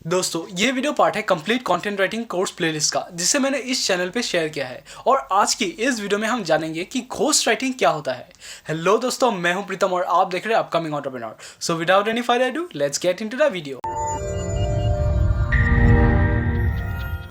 दोस्तों ये video part है complete content writing course playlist का, जिसे मैंने इस चैनल पे शेयर किया है। और आज की इस वीडियो में हम जानेंगे कि घोस्ट राइटिंग क्या होता है। हेलो दोस्तों, मैं हूं प्रीतम और आप देख रहे हैं upcoming entrepreneur. So without any further ado, let's get into the video.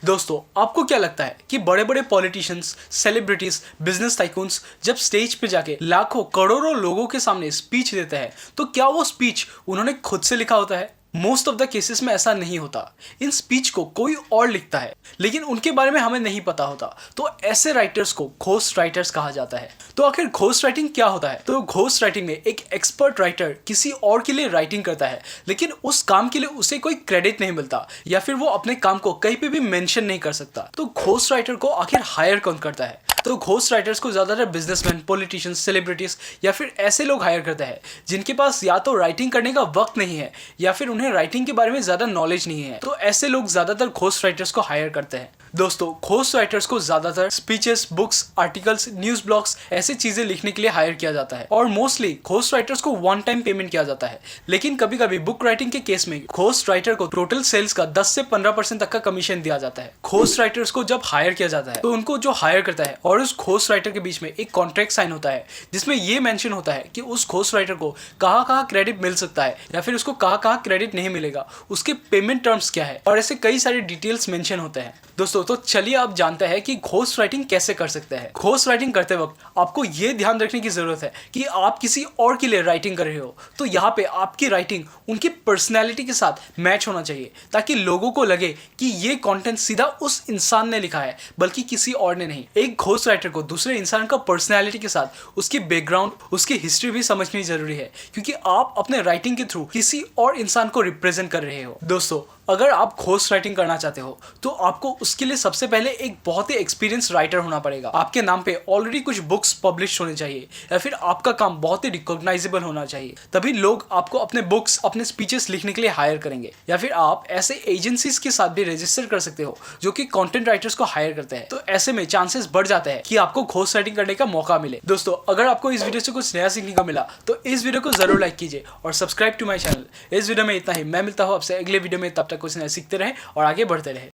दोस्तों, आपको क्या लगता है कि बड़े बड़े पॉलिटिशियंस, सेलिब्रिटीज, बिजनेस टाइकून्स जब स्टेज पे जाके लाखों करोड़ों लोगों के सामने स्पीच देते हैं, तो क्या वो स्पीच उन्होंने खुद से लिखा होता है? मोस्ट ऑफ द केसेस में ऐसा नहीं होता। इन स्पीच को कोई और लिखता है, लेकिन उनके बारे में हमें नहीं पता होता। तो ऐसे राइटर्स को घोस्ट राइटर्स कहा जाता है। तो आखिर घोस्ट राइटिंग क्या होता है? तो घोस्ट राइटिंग में एक एक्सपर्ट राइटर किसी और के लिए राइटिंग करता है, लेकिन उस काम के लिए उसे कोई क्रेडिट नहीं मिलता, या फिर वो अपने काम को कहीं पे भी मेंशन नहीं कर सकता। तो घोस्ट राइटर को आखिर हायर कौन करता है? तो घोस्ट राइटर्स को ज्यादातर बिजनेसमैन, पॉलिटिशियंस, सेलिब्रिटीज या फिर ऐसे लोग हायर करते हैं जिनके पास या तो राइटिंग करने का वक्त नहीं है, या फिर उन्हें राइटिंग के बारे में ज्यादा नॉलेज नहीं है। तो ऐसे लोग ज्यादातर घोस्ट राइटर्स को हायर करते हैं। दोस्तों, घोस्ट राइटर्स को ज्यादातर speeches, books, articles, news blogs ऐसी चीजें लिखने के लिए हायर किया जाता है। और मोस्टली घोस्ट राइटर्स को वन टाइम पेमेंट किया जाता है। लेकिन कभी कभी बुक राइटिंग के केस में घोस्ट राइटर को टोटल सेल्स का 10 से 15% तक का कमीशन दिया जाता है। घोस्ट राइटर्स को जब हायर किया जाता है, तो उनको जो हायर करता है और उस घोस्ट राइटर के बीच में एक कॉन्ट्रैक्ट साइन होता है, जिसमें ये मेंशन होता है कि उस घोस्ट राइटर को कहाँ कहाँ क्रेडिट मिल सकता है, या फिर उसको कहाँ कहाँ क्रेडिट नहीं मिलेगा, उसके पेमेंट टर्म्स क्या है, और ऐसे कई सारे डिटेल्स मेंशन होते हैं। दोस्तों, तो चलिए आप जानते हैं कि घोस्ट राइटिंग कैसे कर सकते हैं। घोस्ट राइटिंग करते वक्त आपको ये ध्यान रखने की जरूरत है कि आप किसी और के लिए राइटिंग कर रहे हो, तो यहाँ पे आपकी राइटिंग उनकी पर्सनैलिटी के साथ मैच होना चाहिए, ताकि लोगों को लगे कि ये कंटेंट सीधा उस इंसान ने लिखा है, बल्कि किसी और ने नहीं। एक घोस्ट राइटर को दूसरे इंसान का पर्सनैलिटी के साथ उसकी बैकग्राउंड, उसकी हिस्ट्री भी समझनी जरूरी है, क्योंकि आप अपने राइटिंग के थ्रू किसी और इंसान को रिप्रेजेंट कर रहे हो। दोस्तों, अगर आप घोस्ट राइटिंग करना चाहते हो, तो आपको उसके लिए सबसे पहले एक बहुत ही एक्सपीरियंस राइटर होना पड़ेगा। आपके नाम पे ऑलरेडी कुछ बुक्स पब्लिश होने चाहिए, या फिर आपका काम बहुत ही रिकॉग्नाइजेबल होना चाहिए। तभी लोग आपको अपने बुक्स, अपने स्पीचेस लिखने के लिए हायर करेंगे। या फिर आप ऐसे एजेंसीज के साथ भी रजिस्टर कर सकते हो जो कि कंटेंट राइटर्स को हायर करते हैं। तो ऐसे में चांसेस बढ़ जाते हैं कि आपको घोस्ट राइटिंग करने का मौका मिले। दोस्तों, अगर आपको इस वीडियो से कुछ नया सीखने को मिला, तो इस वीडियो को जरूर लाइक कीजिए और सब्सक्राइब टू माय चैनल। इस वीडियो में इतना ही। मैं मिलता हूँ आपसे अगले वीडियो में। तब तक कुछ नया सीखते रहें और आगे बढ़ते रहें।